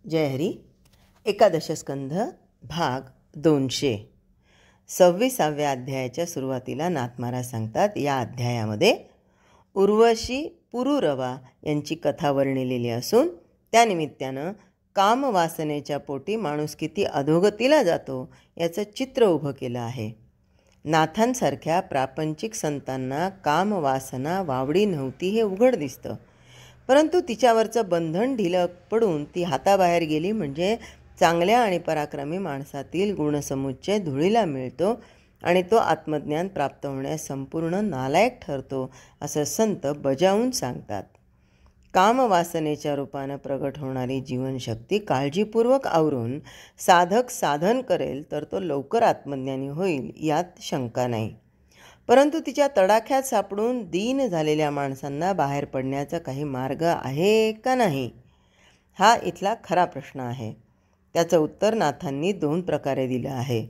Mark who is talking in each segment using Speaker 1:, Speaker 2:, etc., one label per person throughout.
Speaker 1: जय हरी. एकादश स्कंध भाग 200. 26व्या अध्यायाच्या सुरुवातीला नाथ महाराज सांगतात, या अध्यायामध्ये उर्वशी पुरुरवा यांची कथा वर्णिलेली असून त्यानिमित्तानं कामवासनेच्या पोटी माणूस किती अधोगतीला जातो याचं चित्र उभं केलं आहे. नाथांसारख्या प्रापंचिक संतांना कामवासना वावडी नव्हती हे उघड दिसतं, परंतु तिच्यावरचं बंधन ढिलं पडून ती हाताबाहेर गेली म्हणजे चांगल्या आणि पराक्रमी माणसातील गुणसमुच्चय धुळीला मिळतो आणि तो आत्मज्ञान प्राप्त होण्यास संपूर्ण नालायक ठरतो, असं संत बजावून सांगतात. कामवासनेच्या रूपानं प्रगट होणारी जीवनशक्ती काळजीपूर्वक आवरून साधक साधन करेल तर तो लवकर आत्मज्ञानी होईल, यात शंका नाही. परंतु तिच्या तडाख्यात सापडून दीन झालेल्या माणसांना बाहेर पडण्याचा काही मार्ग आहे का नाही, हा इथला खरा प्रश्न आहे. त्याचं उत्तर नाथांनी 2 प्रकारे दिलं आहे.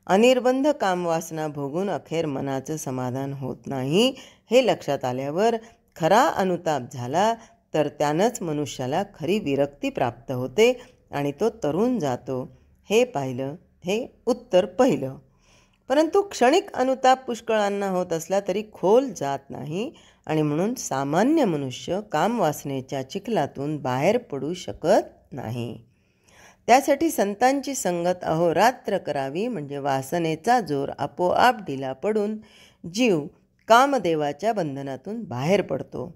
Speaker 1: अनिर्बंध कामवासना भोगून अखेर मनाचं समाधान होत नाही हे लक्षात आल्यावर खरा अनुताप झाला तर त्यानंच मनुष्याला खरी विरक्ती प्राप्त होते आणि तो तरुण जातो, हे पाहिलं, हे उत्तर पहिलं. परंतु क्षणिक अनुताप पुष्कळांना होत असला तरी खोल जात नाही आणि म्हणून सामान्य मनुष्य कामवासनेच्या चिखलातून बाहेर पडू शकत नाही. त्यासाठी संतांची संगत अहोरात्र करावी, म्हणजे वासनेचा जोर आपोआप ढिला पडून जीव कामदेवाच्या बंधनातून बाहेर पडतो.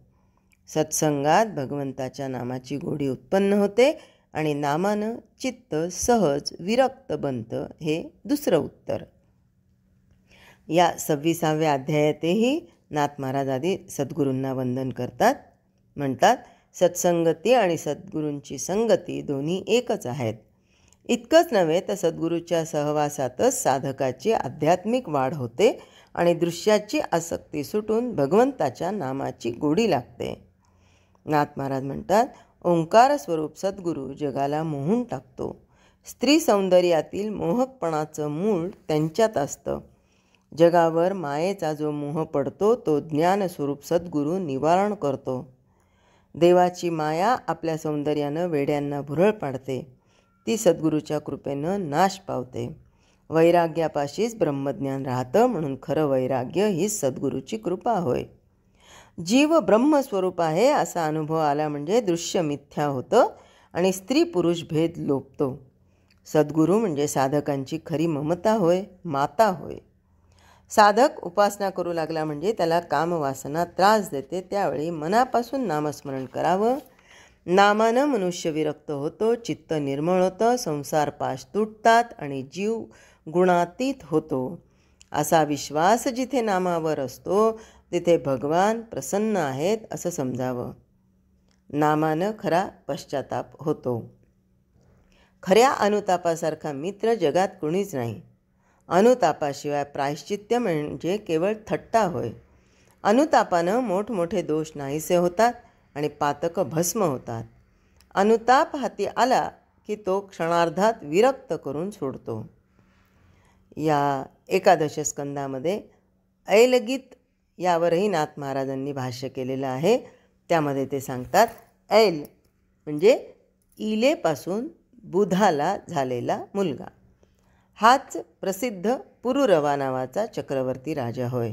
Speaker 1: सत्संगात भगवंताच्या नामाची गोडी उत्पन्न होते आणि नामानं चित्त सहज विरक्त बनतं, हे दुसरं उत्तर. या 26व्या अध्यायातही नाथ महाराज आधी सद्गुरूंना वंदन करतात. म्हणतात, सत्संगती आणि सद्गुरूंची संगती दोन्ही एकच आहेत. इतकंच नव्हे तर सद्गुरूच्या सहवासातच साधकाची आध्यात्मिक वाढ होते आणि दृश्याची आसक्ती सुटून भगवंताच्या नामाची गोडी लागते. नाथ महाराज म्हणतात, ओंकार स्वरूप सद्गुरू जगाला मोहून टाकतो. स्त्री सौंदर्यातील मोहकपणाचं मूळ त्यांच्यात असतं. जगावर मायेचा जो मोह पडतो तो ज्ञानस्वरूप सद्गुरू निवारण करतो. देवाची माया आपल्या सौंदर्यानं वेड्यांना भुरळ पाडते, ती सद्गुरूच्या कृपेनं नाश पावते. वैराग्यापाशीच ब्रह्मज्ञान राहतं, म्हणून खरं वैराग्य हीच सद्गुरूची कृपा होय. जीव ब्रह्मस्वरूप आहे असा अनुभव आला म्हणजे दृश्य मिथ्या होतं आणि स्त्री पुरुष भेद लोपतो. सद्गुरू म्हणजे साधकांची खरी ममता होय, माता होय. साधक उपासना करू लागला म्हणजे त्याला कामवासना त्रास देते, त्यावेळी मनापासून नामस्मरण करावं. नामानं मनुष्य विरक्त होतो, चित्त निर्मळ होतं, संसार पाश तुटतात आणि जीव गुणातीत होतो. असा विश्वास जिथे नामावर असतो तिथे भगवान प्रसन्न आहेत असं समजावं. नामानं खरा पश्चाताप होतो. खऱ्या अनुतापासारखा मित्र जगात कुणीच नाही. अनुतापाशिवाय प्रायश्चित्य म्हणजे केवळ थट्टा होय. अनुतापानं मोठमोठे दोष नाहीसे होतात आणि पातकं भस्म होतात. अनुताप हाती आला की तो क्षणार्धात विरक्त करून सोडतो. या एकादश स्कंदामध्ये ऐलगीत यावरही नाथ महाराजांनी भाष्य केलेलं आहे. त्यामध्ये ते सांगतात, ऐल म्हणजे इलेपासून बुधाला झालेला मुलगा. हाच प्रसिद्ध पुरुरवा नावाचा चक्रवर्ती राजा होय.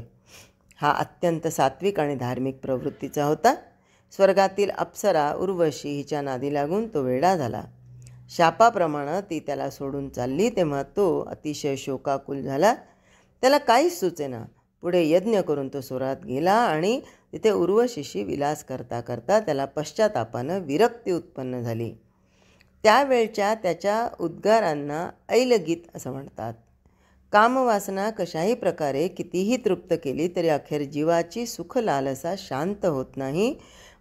Speaker 1: हा अत्यंत सात्विक आणि धार्मिक प्रवृत्तीचा होता. स्वर्गातील अप्सरा उर्वशी हिच्या नादी लागून तो वेडा झाला. शापाप्रमाणे ती त्याला सोडून चालली तेव्हा तो अतिशय शोकाकुल झाला. त्याला काहीच सुचेना. पुढे यज्ञ करून तो स्वर्गात गेला आणि तिथे उर्वशीशी विलास करता करता त्याला पश्चातापानं विरक्ती उत्पन्न झाली. त्यावेळच्या त्याच्या उद्गारांना ऐलगीत असं म्हणतात. कामवासना कशाही प्रकारे कितीही तृप्त केली तरी अखेर जीवाची सुख लालसा शांत होत नाही,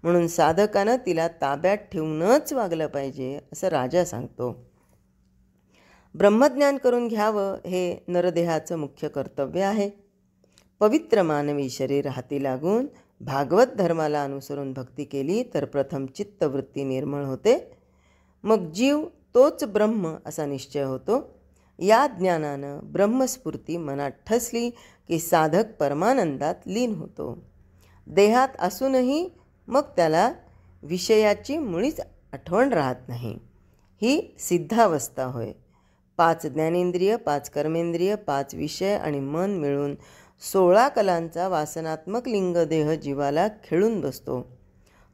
Speaker 1: म्हणून साधकानं तिला ताब्यात ठेवूनच वागलं पाहिजे असं राजा सांगतो. ब्रह्मज्ञान करून घ्यावं हे नरदेहाचं मुख्य कर्तव्य आहे. पवित्र मानवी शरीर हाती लागून भागवत धर्माला अनुसरून भक्ती केली तर प्रथम चित्तवृत्ती निर्मळ होते, मग जीव तोच ब्रह्म असा निश्चय होतो. या ज्ञानानं ब्रह्मस्फूर्ती मनात ठसली की साधक परमानंदात लीन होतो. देहात असूनही मग त्याला विषयाची मुळीच आठवण राहत नाही. ही सिद्धावस्था होय. 5 ज्ञानेंद्रिय, 5 कर्मेंद्रिय, 5 विषय आणि मन मिळून 16 कलांचा वासनात्मक लिंगदेह जीवाला खेळून बसतो.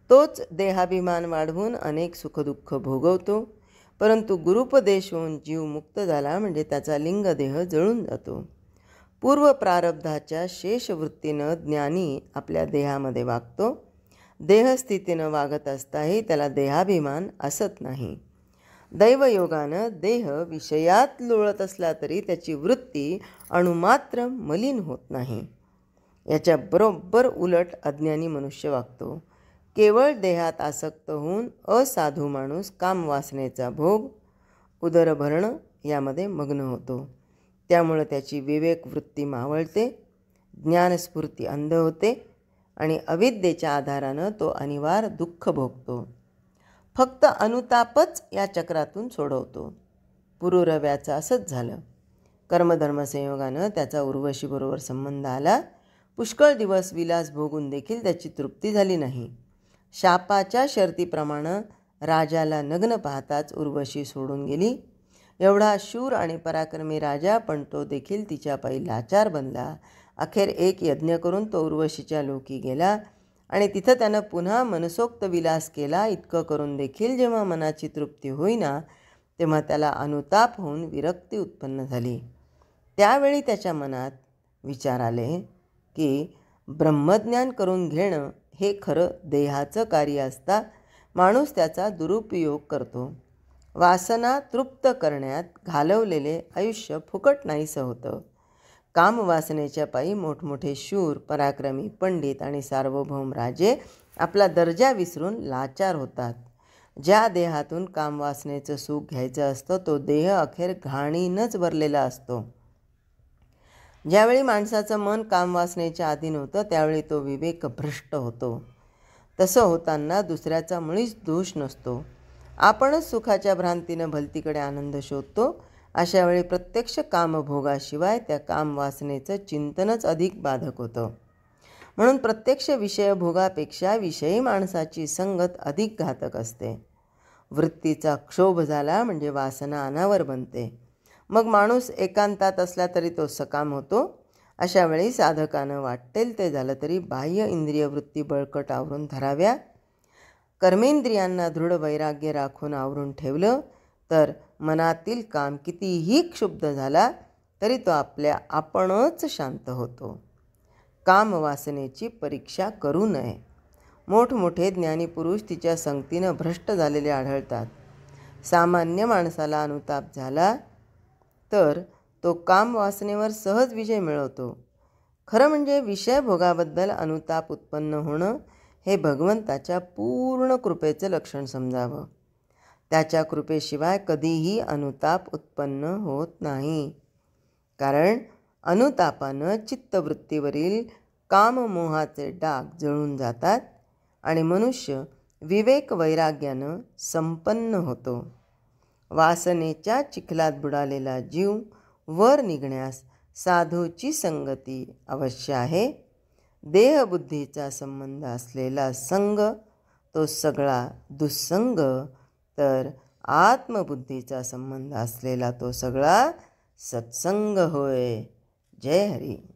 Speaker 1: तोच देहाभिमान वाढवून अनेक सुखदुःख भोगवतो. परंतु गुरुपदेश होऊन जीव मुक्त झाला म्हणजे त्याचा लिंगदेह जळून जातो. पूर्व प्रारब्धाच्या शेषवृत्तीनं ज्ञानी आपल्या देहामध्ये वागतो. देहस्थितीनं वागत असताही त्याला देहाभिमान असत नाही. दैवयोगानं देह विषयात लोळत असला तरी त्याची वृत्ती अणुमात्र मलिन होत नाही. याच्या बरोबर उलट अज्ञानी मनुष्य वागतो. केवळ देहात आसक्त होऊन असाधू माणूस कामवासनेचा भोग, उदरभरण यामध्ये मग्न होतो. त्यामुळं त्याची विवेक वृत्ती मावळते, ज्ञानस्फूर्ती अंध होते आणि अविद्येच्या आधारानं तो अनिवार्य दुःख भोगतो. फक्त अनुतापच या चक्रातून सोडवतो. पुरुरव्याचं असंच झालं. कर्मधर्मसंयोगानं त्याचा उर्वशीबरोबर संबंध आला. पुष्कळ दिवस विलास भोगून देखील त्याची तृप्ती झाली नाही. शापाच्या शर्तीप्रमाणे राजाला नग्न पाहताच उर्वशी सोडून गेली. एवढा शूर आणि पराक्रमी राजा, पण तो देखील तिच्या पायी लाचार बनला. अखेर एक यज्ञ करून तो उर्वशीच्या लोकी गेला आणि तिथं त्यानं पुन्हा मनसोक्त विलास केला. इतकं करून देखील जेव्हा मनाची तृप्ती होईना तेव्हा त्याला अनुताप होऊन विरक्ती उत्पन्न झाली. त्यावेळी त्याच्या मनात विचार आले की ब्रह्मज्ञान करून घेणं हे खरं देहाचं कार्य असता माणूस त्याचा दुरुपयोग करतो. वासना तृप्त करण्यात घालवलेले आयुष्य फुकट नाहीसं होतं. कामवासनेच्या पायी मोठमोठे शूर, पराक्रमी, पंडित आणि सार्वभौम राजे आपला दर्जा विसरून लाचार होतात. ज्या देहातून कामवासनेचं सुख घ्यायचं असतं तो देह अखेर घाणीनंच भरलेला असतो. ज्यावेळी माणसाचं मन कामवासनेच्या अधीन होतं त्यावेळी तो विवेक भ्रष्ट होतो. तसं होताना दुसऱ्याचा मुळीच दोष नसतो. आपणच सुखाच्या भ्रांतीनं भलतीकडे आनंद शोधतो. अशा वेळी प्रत्यक्ष कामभोगाशिवाय त्या कामवासनेचं चिंतनच अधिक बाधक होतं. म्हणून प्रत्यक्ष विषयभोगापेक्षा विषयी माणसाची संगत अधिक घातक असते. वृत्तीचा क्षोभ झाला म्हणजे वासना अनावर बनते. मग माणूस एकांतात असला तरी तो सकाम होतो. अशा वेळी साधकानं वाटेल ते झालं तरी बाह्य इंद्रिय वृत्ती बळकट आवरून धराव्या. कर्मेंद्रियांना दृढ वैराग्य राखून आवरून ठेवलं तर मनातील काम कितीही क्षुब्ध झाला तरी तो आपल्या आपणच शांत होतो. कामवासनेची परीक्षा करू नये. मोठमोठे ज्ञानीपुरुष तिच्या संगतीनं भ्रष्ट झालेले आढळतात. सामान्य माणसाला अनुताप झाला तर तो कामवासनेवर सहज विजय मिळवतो. खरं म्हणजे विषयभोगाबद्दल अनुताप उत्पन्न होणं हे भगवंताच्या पूर्ण कृपेचं लक्षण समजावं. त्याच्या कृपेशिवाय कधीही अनुताप उत्पन्न होत नाही. कारण अनुतापानं चित्तवृत्तीवरील काममोहाचे डाग जळून जातात आणि मनुष्य विवेक वैराग्यानं संपन्न होतो. वासनेच्या चिखलात बुडालेला जीव वर निघण्यास साधूची संगती अवश्य आहे. देहबुद्धीचा संबंध असलेला संग तो सगळा दुस्संग, तर आत्मबुद्धीचा संबंध असलेला तो सगळा सत्संग होय. जय हरी.